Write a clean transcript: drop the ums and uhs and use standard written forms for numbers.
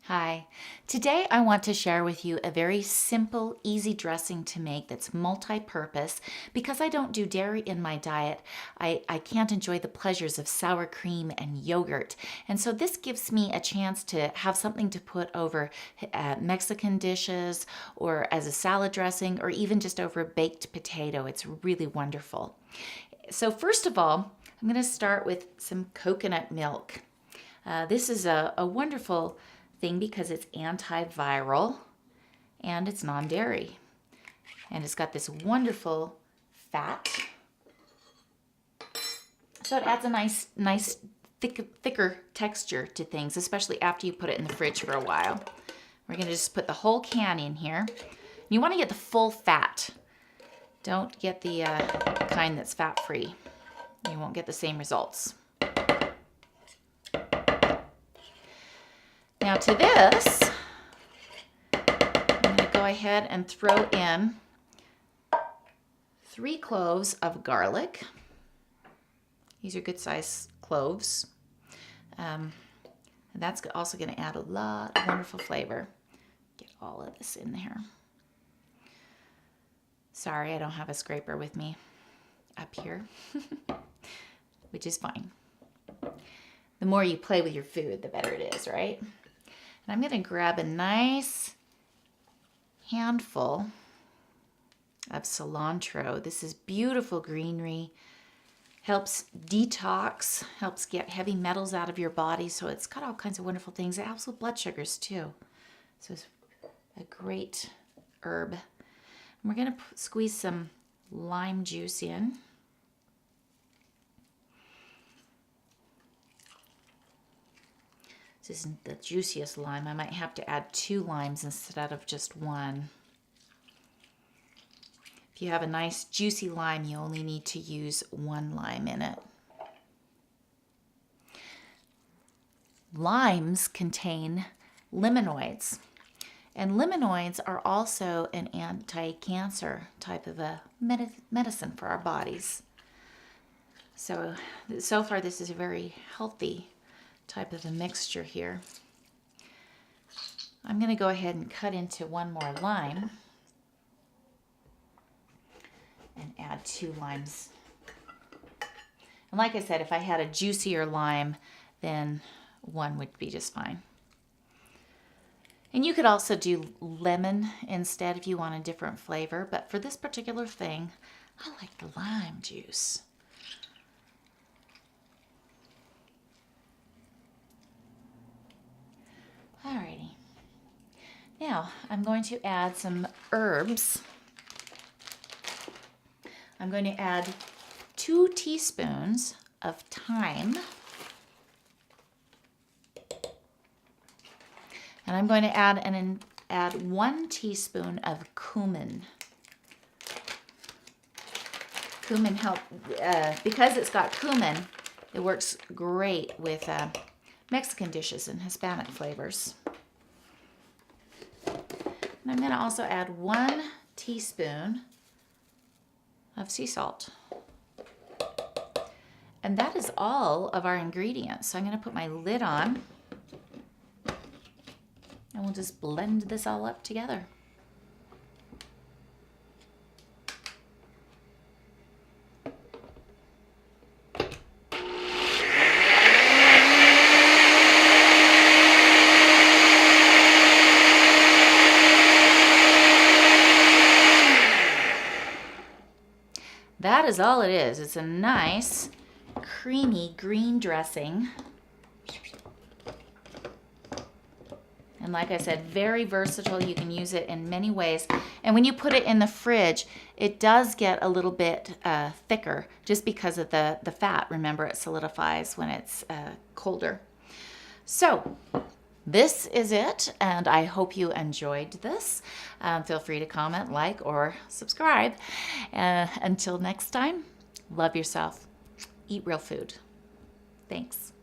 Hi. Today I want to share with you a very simple, easy dressing to make that's multi-purpose. Because I don't do dairy in my diet, I can't enjoy the pleasures of sour cream and yogurt. And so this gives me a chance to have something to put over Mexican dishes or as a salad dressing or even just over a baked potato. It's really wonderful. So first of all, I'm going to start with some coconut milk. This is a wonderful thing because it's antiviral and it's non-dairy. And it's got this wonderful fat. So it adds a nice thicker texture to things, especially after you put it in the fridge for a while. We're going to just put the whole can in here. You want to get the full fat. Don't get the kind that's fat-free. You won't get the same results. Now to this, I'm going to go ahead and throw in 3 cloves of garlic. These are good size cloves. And that's also going to add a lot of wonderful flavor. Get all of this in there. Sorry, I don't have a scraper with me up here, which is fine. The more you play with your food, the better it is, right? And I'm going to grab a nice handful of cilantro. This is beautiful greenery. Helps detox, helps get heavy metals out of your body. So it's got all kinds of wonderful things. It helps with blood sugars too. So it's a great herb. And we're going to squeeze some lime juice in. This isn't the juiciest lime. I might have to add 2 limes instead of just 1. If you have a nice juicy lime, you only need to use 1 lime in it. Limes contain limonoids, and limonoids are also an anti-cancer type of a medicine for our bodies. So far this is a very healthy type of a mixture here. I'm going to go ahead and cut into 1 more lime and add 2 limes. And like I said, if I had a juicier lime, then 1 would be just fine. And you could also do lemon instead if you want a different flavor, but for this particular thing, I like the lime juice. Alrighty. Now I'm going to add some herbs. I'm going to add 2 teaspoons of thyme. And I'm going to add 1 teaspoon of cumin. Cumin because it's got cumin, it works great with Mexican dishes and Hispanic flavors. And I'm going to also add 1 teaspoon of sea salt. And that is all of our ingredients. So I'm going to put my lid on and we'll just blend this all up together. That is all it is. It's a nice, creamy green dressing. And like I said, very versatile. You can use it in many ways. And when you put it in the fridge, it does get a little bit thicker just because of the fat. Remember, it solidifies when it's colder. So this is it, and I hope you enjoyed this. Feel free to comment, like, or subscribe. Until next time, love yourself. Eat real food. Thanks.